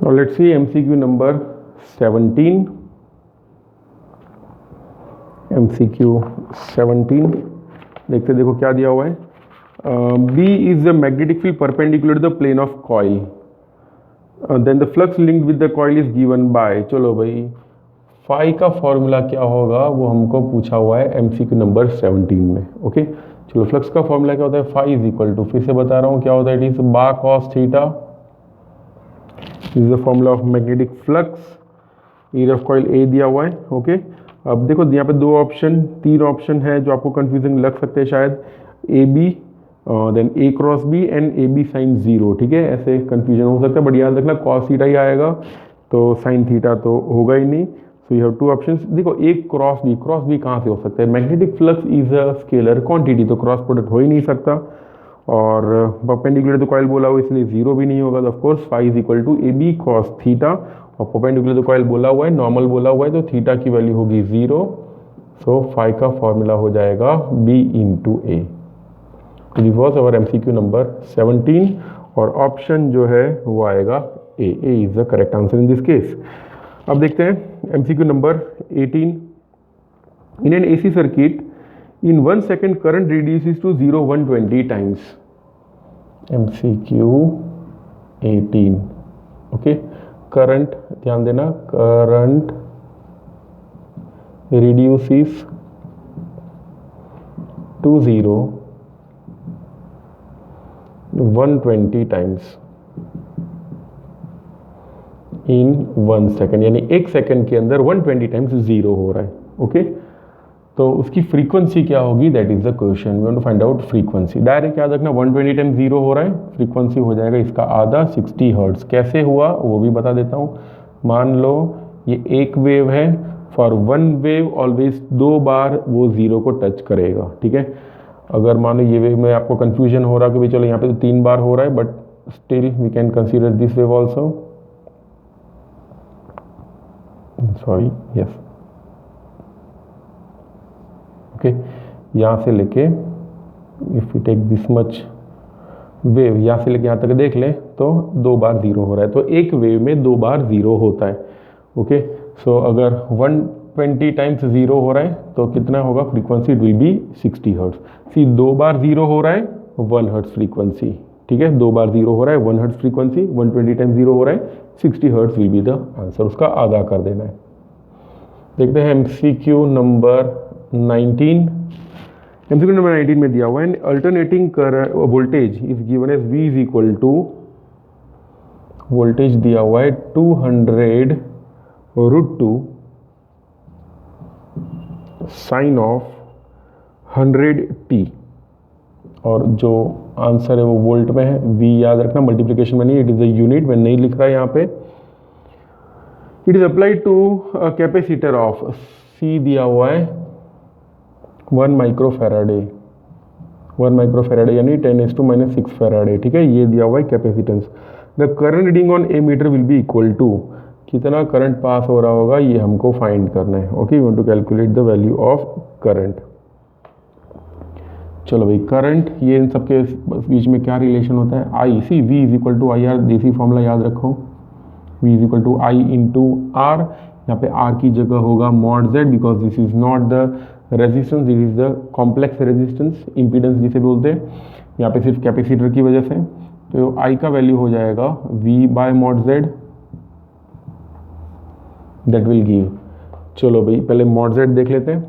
Now let's see MCQ number 17. MCQ 17 देखते देखो क्या दिया हुआ है. B is the magnetic field perpendicular to the plane of coil. Then the flux linked with the coil is given by. चलो भाई phi का formula क्या होगा वो हमको पूछा हुआ है MCQ नंबर 17 में. ओके चलो फ्लक्स का फॉर्मूला क्या होता है, फाई इज इक्वल टू, फिर से बता रहा हूँ क्या होता है, it is B A cos theta. Is the formula of magnetic flux. ई रफ कॉइल ए दिया हुआ है. ओके अब देखो यहाँ पे तीन ऑप्शन है जो आपको कंफ्यूजिंग लग सकते हैं शायद. A B then A cross B and A B sine zero. ठीक है ऐसे कंफ्यूजन हो सकता है बट याद रखना कॉस थीटा ही आएगा तो साइन थीटा तो होगा ही नहीं. So you have two options. देखो एक क्रॉस बी कहाँ से हो सकता है, magnetic flux is a scalar quantity तो क्रॉस प्रोडक्ट हो ही नहीं सकता. और परपेंडिकुलर तो कॉइल बोला हुआ इसलिए जीरो भी नहीं होगा. तो of course phi is equal to A B cos theta और परपेंडिकुलर तो कॉइल बोला हुआ है, नॉर्मल बोला हुआ है तो थीटा की वैल्यू होगी जीरो. सो फाई का फॉर्मूला हो जाएगा बी इंटू ए. तो this was our MCQ number 17 और ऑप्शन जो है वो आएगा A. A is the correct answer in this case. अब देखते हैं MCQ number 18. In an AC circuit in 1 second current reduces to 0 120 times. MCQ 18. Okay current ध्यान देना, current reduces to 0 120 times in 1 second, यानी एक सेकेंड के अंदर 120 times zero हो रहा है. ओके तो उसकी फ्रीक्वेंसी क्या होगी, that is the question. We want to find out frequency. Direct याद रखना 120 टाइम्स जीरो हो रहा है, फ्रीक्वेंसी हो जाएगा इसका आधा 60 हर्ट्ज. कैसे हुआ वो भी बता देता हूँ. मान लो ये एक वेव है, फॉर वन वेव ऑलवेज 2 बार वो जीरो को टच करेगा. ठीक है अगर मान लो ये वेव में आपको कंफ्यूजन हो रहा है कि भाई चलो यहाँ पे तो 3 बार हो रहा है but still we can consider this wave also. Sorry yes okay यहाँ से लेके if you take this much wave यहाँ से लेके यहाँ तक देख ले तो 2 बार जीरो हो रहा है. तो एक वेव में 2 बार जीरो होता है. ओके सो अगर 120 टाइम्स जीरो हो रहा है तो कितना होगा frequency, it will be 60 hertz. See 2 बार जीरो हो रहा है 1 हर्ट्ज फ्रीक्वेंसी. ठीक है 2 बार जीरो हो रहा है 1 हर्ट्ज फ्रीक्वेंसी, 120 टाइम्स जीरो हो रहा है 60 hertz will be the answer. उसका आधा कर देना है. देखते हैं MCQ नंबर 19. MCQ नंबर 19 में दिया हुआ है alternating voltage is given as V is equal to, voltage दिया हुआ है 200 √2 साइन ऑफ 100t और जो आंसर है वो वोल्ट में है. V याद रखना मल्टीप्लिकेशन में नहीं, इट इज अ यूनिट में नहीं लिख रहा है यहाँ पे. It is applied to capacitor of, C दिया हुआ है 1 माइक्रोफेराडे, 1 माइक्रोफेराडे यानी 10⁻⁶ फेराडे. ठीक है ये दिया हुआ है capacitance. The current reading on a meter will be equal to, कितना करंट पास हो रहा होगा ये हमको फाइंड करना है. Okay you want to calculate the value of current. चलो भाई करंट ये इन सबके बीच में क्या रिलेशन होता है, I. See V is equal to I R, देसी फॉर्मूला याद रखो. V is equal to I into R. यहाँ पे R की जगह होगा mod Z because this is not the resistance, this is the complex resistance, impedance जिसे बोलते हैं. यहाँ पे सिर्फ कैपेसिटर की वजह से. तो I का वैल्यू हो जाएगा V bye mod Z, that will give. चलो भाई पहले मॉड Z देख लेते हैं.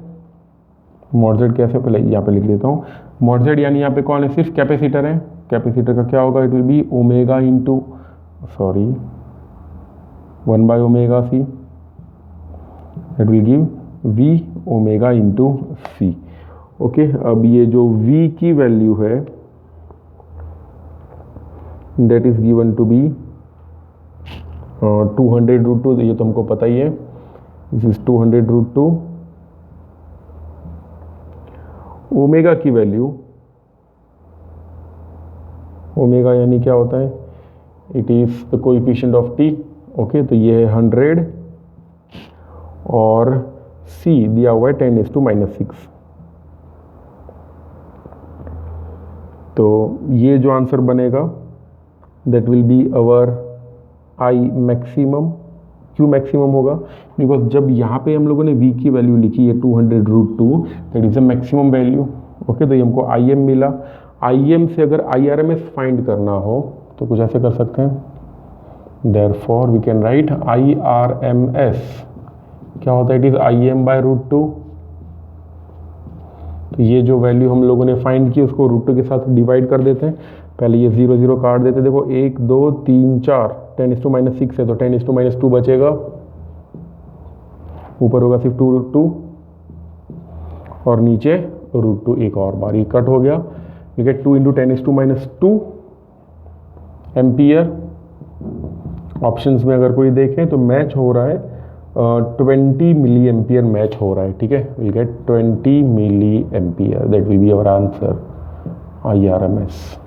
मॉड Z कैसे, पहले यहाँ पे लिख लेता हूँ. मॉड Z यानी यहाँ पे कौन है, सिर्फ कैपेसिटर है. कैपेसिटर का क्या होगा, it will be omega into 1 by omega C, that will give V omega into C. Okay अब ये जो V की वैल्यू है that is given to be 200 √2, ये तो हमको पता ही है. This is 200 √2. ओमेगा की वैल्यू, ओमेगा यानी क्या होता है, it is the coefficient of t. Okay तो ये है 100 और C दिया हुआ है 10⁻⁶. तो ये जो आंसर बनेगा that will be our I maximum, क्यों मैक्सिमम होगा, बिकॉज जब यहाँ पे हम लोगों ने v की वैल्यू लिखी है 200√2, that is a maximum value. Okay, तो ये हमको im मिला। im से अगर IRMS फाइंड करना हो तो कुछ ऐसे कर सकते हैं, therefore we can write IRMS क्या होता है, इट इज im/√2। तो ये जो वैल्यू हम लोगों ने फाइंड की उसको √2 के साथ डिवाइड कर देते हैं। पहले ये 0 0 काट देते हैं, देखो 1 2 3 4, 10⁻6 है तो 10⁻2 बचेगा, ऊपर होगा सिर्फ 2√2 और नीचे √2 एक और बार, ये कट हो गया। You get 2 × 10⁻2 ampere. ऑप्शंस में अगर कोई देखें तो मैच हो रहा है 20 मिली एम्पियर मैच हो रहा है, ठीक है। We get 20 milli ampere, that will be our answer IRMS।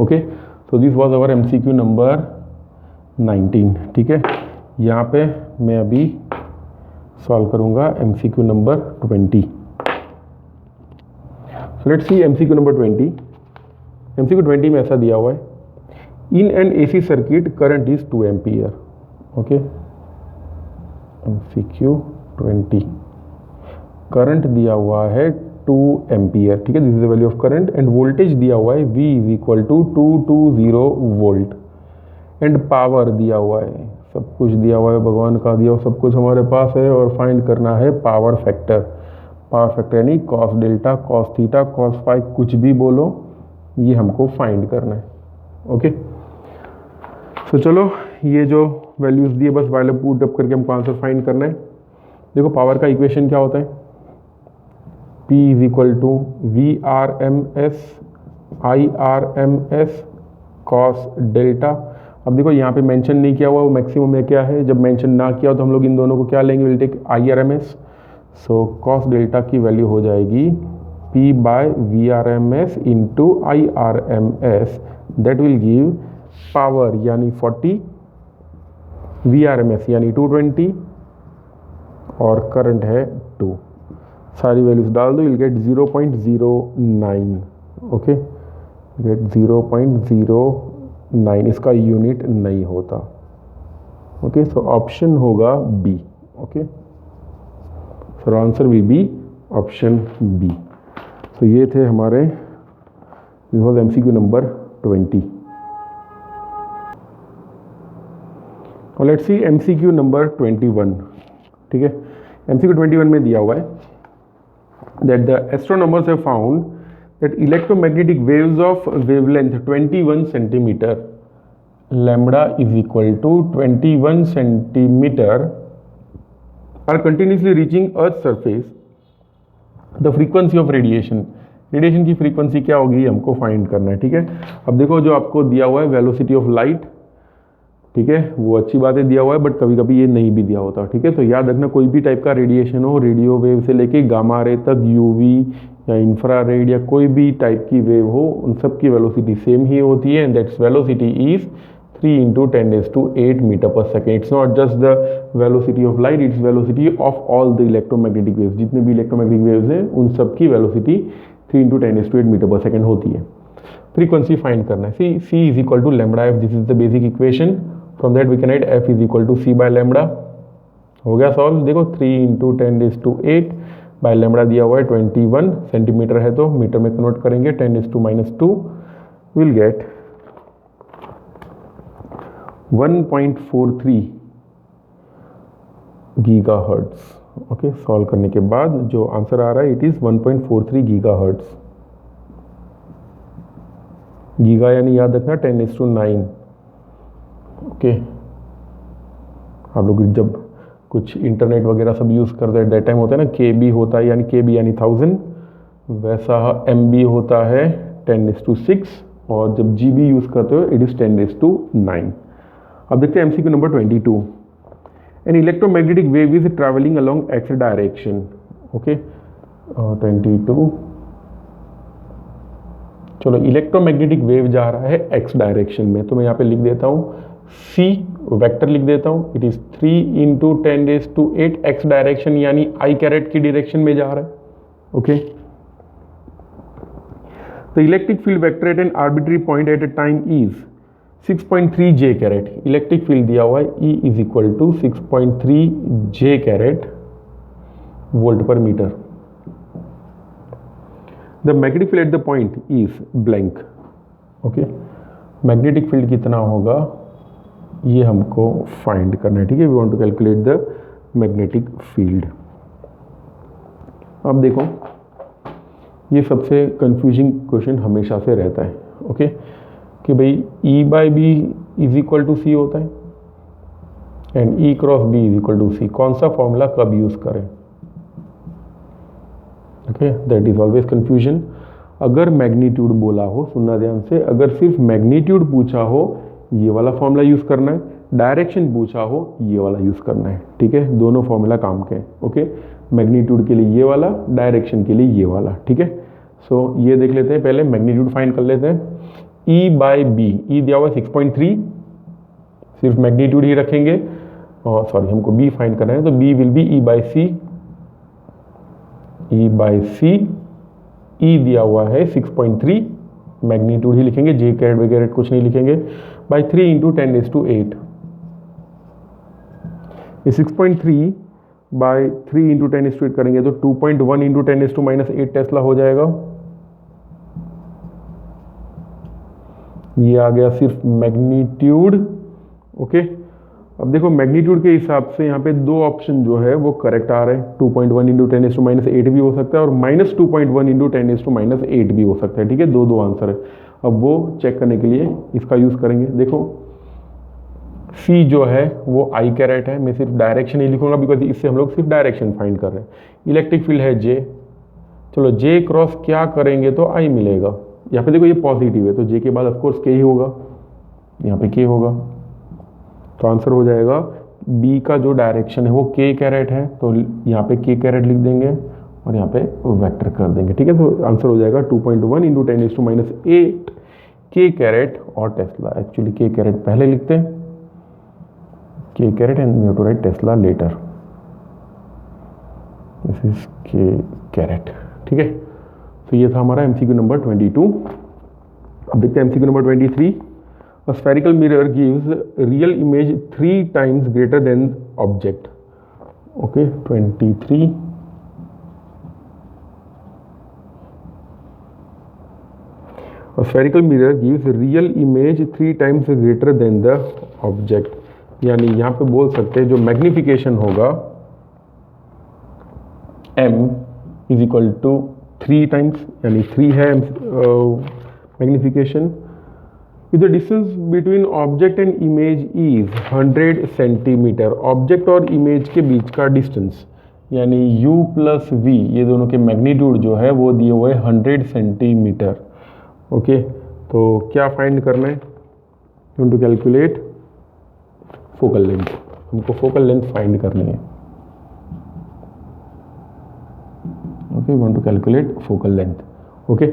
Okay, so this was our MCQ number 19, ठीक है। यहाँ पे मैं अभी सॉल्व करूँगा MCQ number 20। So let's see MCQ number 20। MCQ 20 में ऐसा दिया हुआ है, इन an AC circuit current is 2 ampere. Okay, MCQ 20 current दिया हुआ है 2 एम्पियर, ठीक है, this is the value of current, end voltage दिया हुआ है V = 220 वोल्ट, एंड पावर दिया हुआ है, सब कुछ दिया हुआ है, भगवान का दिया हुआ सब कुछ हमारे पास है, और फाइंड करना है पावर फैक्टर। पावर फैक्टर यानी cos delta, cos theta, cos phi, कुछ भी बोलो, ये हमको फाइंड करना है। ओके, तो चलो ये जो वैल्यूज दिए बस वाले पुट अप करके हमको आंसर फाइंड करना है। देखो पावर का इक्वेशन क्या होता है, P = VRMS IRMS cos delta. अब देखो यहाँ पे मेंशन नहीं किया हुआ वो मैक्सिमम है क्या है, जब मेंशन ना किया हो तो हम लोग इन दोनों को क्या लेंगे, will take IRMS। So cos delta की वैल्यू हो जाएगी P/VRMS × IRMS, that will give power यानी 40, VRMS यानी 220 और करंट है 2। सारी वैल्यूज डाल दो, विल गेट 0.09। ओके, गेट 0.09, इसका यूनिट नहीं होता। ओके, सो ऑप्शन होगा B. Okay, so answer will be option B. So ये थे हमारे, दिस वाज MCQ नंबर 20। और लेट्स सी MCQ नंबर 21, ठीक है। MCQ 21 में दिया हुआ है that the astronomers have found that electromagnetic waves of wavelength 21 centimeter, lambda is equal to 21 centimeter, are continuously reaching Earth's surface. The frequency of radiation, radiation की frequency क्या होगी हमको फाइंड करना है, ठीक है। अब देखो जो आपको दिया हुआ है वेलोसिटी ऑफ लाइट, ठीक है, वो अच्छी बात है दिया हुआ है, बट कभी कभी ये नहीं भी दिया होता, ठीक है। तो याद रखना कोई भी टाइप का रेडिएशन हो, रेडियो वेव से लेके गामा रे तक, यूवी या इंफ्रारेड या कोई भी टाइप की वेव हो, उन सब की वेलोसिटी सेम ही होती है, and that's velocity is 3 × 10⁸ metre per second. It's not just the velocity of light, it's velocity of all the electromagnetic waves, जितने भी इलेक्ट्रोमैग्नेटिक वेव्स हैं उन सब की वेलोसिटी 3 × 10⁸ मीटर पर सेकेंड होती है। फ्रीक्वेंसी फाइंड करना है, C is equal to lambda F, this is the basic equation. From that we can write F is equal to C/λ। हो गया सॉल्व। देखो 3 × 10⁸ बाय लैम्बडा दिया हुआ है 21 सेंटीमीटर है, तो मीटर में कन्वर्ट करेंगे 10⁻², will get 1.43 gigahertz. Okay, solve करने के बाद जो आंसर आ रहा है इट इज 1.43 गीगाहर्ट्ज। गीगा यानी याद रखना 10⁹। ओके, आप लोग जब कुछ इंटरनेट वगैरह सब यूज़ करते हैं दैट टाइम होता है ना, KB होता है, यानी KB यानी 1000, वैसा MB होता है 10⁶, और जब GB यूज़ करते हो इट इज़ 10⁹9। अब देखते हैं MCQ number 22। An electromagnetic wave is travelling along X direction. Okay, 22, चलो इलेक्ट्रोमैग्नेटिक वेव जा रहा है X डायरेक्शन में, तो मैं यहाँ पे लिख देता हूँ C वेक्टर लिख देता हूँ, इट इज 3 × 10⁸ X डायरेक्शन यानी I कैरेट की डायरेक्शन में जा रहा है। Okay, the electric field vector at an arbitrary point at a time is, 6.3 j caret electric field दिया हुआ है, E is equal to 6.3 j caret volt per metre. The magnetic field at the point is blank. Okay, magnetic field कितना होगा ये हमको find करना है, ठीक है। We want to calculate the magnetic field. अब देखो ये सबसे कंफ्यूजिंग क्वेश्चन हमेशा से रहता है, ओके, कि भाई E by B is equal to C होता है and E cross B is equal to C. कौन सा फॉर्मूला कब यूज करें, okay, that is always confusion. अगर मैग्नीट्यूड बोला हो, सुनना ध्यान से, अगर सिर्फ मैग्नीट्यूड पूछा हो ये वाला फॉर्मूला यूज करना है, डायरेक्शन पूछा हो ये वाला यूज करना है, ठीक है। दोनों फॉर्मूला काम के हैं, ओके। मैग्नीट्यूड के लिए ये वाला, डायरेक्शन के लिए ये वाला, ठीक है। सो ये देख लेते हैं, पहले मैग्नीट्यूड फाइंड कर लेते हैं। E बाई बी, E दिया हुआ है 6.3, सिर्फ मैग्नीट्यूड ही रखेंगे, और सॉरी हमको B फाइंड करना है, तो B will be E by C. E by C, E दिया हुआ है 6.3, मैग्नीट्यूड ही लिखेंगे, जे कैरेट वगैरह कुछ नहीं लिखेंगे, बाई 3 इंटू 10⁸। ये 6.3 बाई 3 इंटू 10⁸ करेंगे तो 2.1 इंटू 10⁻⁸ टेस्ला हो जाएगा। ये आ गया सिर्फ मैग्नीट्यूड, ओके। अब देखो मैग्नीट्यूड के हिसाब से यहाँ पे दो ऑप्शन जो है वो करेक्ट आ रहे हैं। 2.1 इंटू 10⁻⁸ भी हो सकता है और -2.1 इंटू 10⁻⁸ भी हो सकता है, ठीक है। दो आंसर है। अब वो चेक करने के लिए इसका यूज करेंगे। देखो C जो है वो I कैरेट है, मैं सिर्फ डायरेक्शन ही लिखूंगा बिकॉज इससे हम लोग सिर्फ डायरेक्शन फाइंड कर रहे हैं। इलेक्ट्रिक फील्ड है J, चलो J क्रॉस क्या करेंगे तो I मिलेगा। यहाँ पे देखो ये पॉजिटिव है तो J के बाद ऑफकोर्स K ही होगा, यहाँ पे K होगा, तो आंसर हो जाएगा B का जो डायरेक्शन है वो K कैरेट है, तो यहाँ पे K कैरेट लिख देंगे और यहाँ पे वेक्टर कर देंगे, ठीक है। तो आंसर हो जाएगा 2.1 इंटू 10⁻⁸ K कैरेट और टेस्ला। एक्चुअली K कैरेट पहले लिखते हैं, K caret and we have to write tesla later. This is K caret, ठीक है। तो ये था हमारा MCQ नंबर 22। अब देखते हैं MCQ number 23। A spherical mirror gives real image 3 times greater than object. Okay, 23. A spherical mirror gives real image 3 times greater than the object. यानी यहाँ पे बोल सकते हैं जो मैग्निफिकेशन होगा M is equal to 3 times, यानी 3 है magnification. If the distance between object and image is 100 centimetre, object और इमेज के बीच का डिस्टेंस यानी U प्लस V, ये दोनों के मैग्नीट्यूड जो है वो दिए हुए 100 सेंटीमीटर, ओके। तो क्या फाइंड करना है, टू कैलकुलेट फोकल लेंथ, हमको फोकल लेंथ फाइंड करनी है, okay. Want to calculate focal length, okay.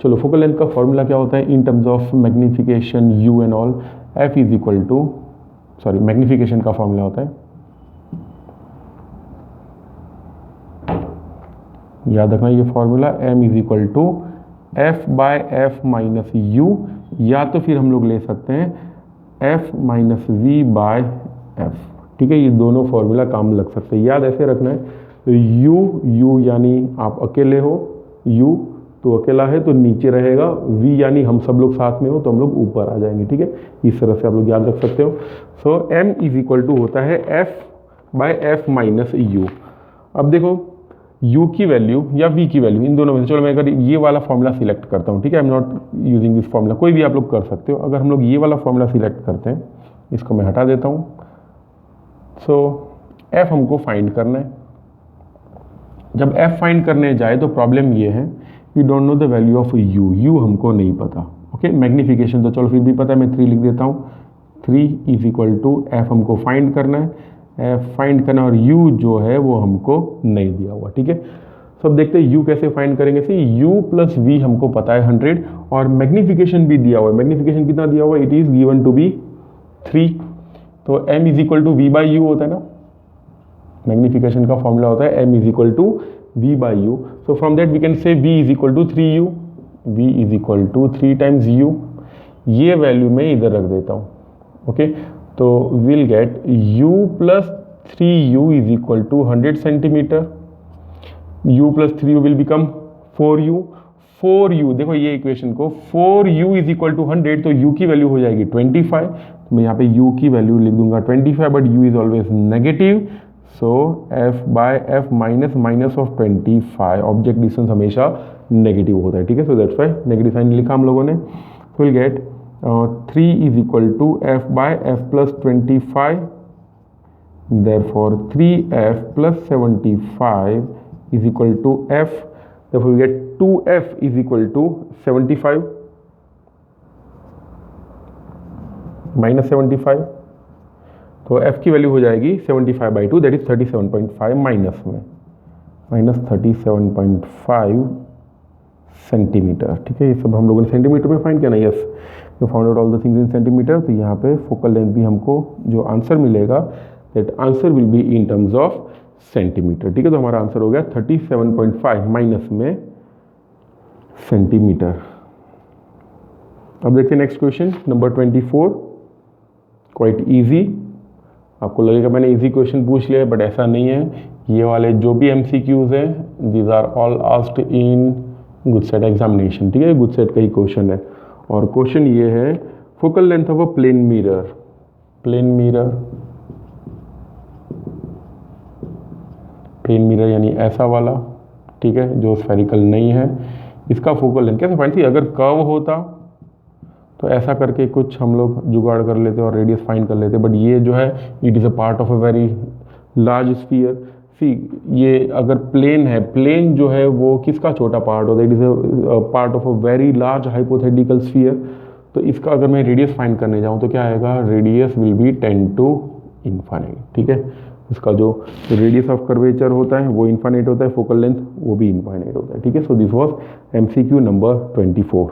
चलो फोकल लेंथ का फॉर्मूला क्या होता है in terms of magnification U and all. F is equal to, sorry magnification का फॉर्मूला होता है, याद रखना ये formula, M is equal to F by F minus U, या तो फिर हम लोग ले सकते हैं F minus V by F, ठीक है। ये दोनों फॉर्मूला काम लग सकते हैं, याद ऐसे रखना है। तो U यानी आप अकेले हो, U तो अकेला है तो नीचे रहेगा, V यानी हम सब लोग साथ में हो तो हम लोग ऊपर आ जाएंगे, ठीक है। इस तरह से आप लोग याद रख सकते हो। So M is equal to होता है F by F minus U। अब देखो U की वैल्यू या V की वैल्यू, इन दोनों में से चलो मैं अगर ये वाला फॉर्मूला सिलेक्ट करता हूँ, ठीक है। I am not using this formula, कोई भी आप लोग कर सकते हो। अगर हम लोग ये वाला फॉर्मूला सिलेक्ट करते हैं, इसको मैं हटा देता हूँ। सो F हमको फाइंड करना है। जब F फाइंड करने जाए तो प्रॉब्लम ये है we don't know the value of U हमको नहीं पता, ओके। मैग्निफिकेशन तो चलो फिर भी पता है, मैं 3 लिख देता हूँ। 3 इज इक्वल टू F हमको फाइंड करना है, F फाइंड करना, और U जो है वो हमको नहीं दिया हुआ, ठीक है। सब देखते हैं U कैसे फाइंड करेंगे। सी U प्लस V हमको पता है 100 और मैग्निफिकेशन भी दिया हुआ है। मैग्निफिकेशन कितना दिया हुआ है, it is given to be 3, तो M is equal to V by U होता है ना। मैग्निफिकेशन का फॉर्मूला होता है M is equal to V by U. So from that we can say V is equal to 3U. V is equal to 3 times U. ये value मैं इधर रख देता हूँ, ओके। तो will get u plus 3u is equal to 100 centimetre, u plus 3u will become 4u, 4u देखो ये equation को 4u इज इक्वल टू 100, तो u की वैल्यू हो जाएगी 25, तो मैं यहाँ पे u की वैल्यू लिख दूंगा 25, but u is always negative, so f by f minus minus of 25, object distance हमेशा नेगेटिव होता है, ठीक है। So that's why negative sign लिखा हम लोगों ने। Will get 3 is equal to f by f plus 25, therefore 3f plus 75 is equal to f, therefore we get 2f is equal to 75 minus 75, तो f की वैल्यू हो जाएगी 75 बाई 2, दैट इज 37.5 माइनस में माइनस 37.5 सेंटीमीटर, ठीक है। ये सब हम लोगों ने सेंटीमीटर में फाइंड किया ना, yes we found out all the things in centimetre. तो यहाँ पे फोकल लेंथ भी हमको जो आंसर मिलेगा that answer will be in terms of centimetre, ठीक है। तो हमारा आंसर हो गया 37.5 माइनस में सेंटीमीटर। अब देखते हैं next question number 24, quite easy. आपको लगेगा मैंने इजी क्वेश्चन पूछ लिया है, बट ऐसा नहीं है। ये वाले जो भी MCQs हैं these are all asked in GUJCET examination, ठीक है। गुडसेट का ही क्वेश्चन है, और क्वेश्चन ये है focal length of a plane mirror, plane mirror, plane mirror यानी ऐसा वाला, ठीक है, जो स्फेरिकल नहीं है। इसका फोकल लेंथ कैसे फाइंड थी, अगर कर्व होता तो ऐसा करके कुछ हम लोग जुगाड़ कर लेते और रेडियस फाइंड कर लेते, बट ये जो है it is a part of a very large sphere. See ये अगर प्लेन है, प्लेन जो है वो किसका छोटा पार्ट होता है, it is a part of a very large hypothetical sphere. तो इसका अगर मैं रेडियस फाइंड करने जाऊँ तो क्या आएगा, radius will be 10 to infinite, ठीक है। इसका जो रेडियस ऑफ कर्वेचर होता है वो इन्फाइनाइट होता है, फोकल लेंथ वो भी इन्फाइनाइट होता है, ठीक है। So this was MCQ number 24।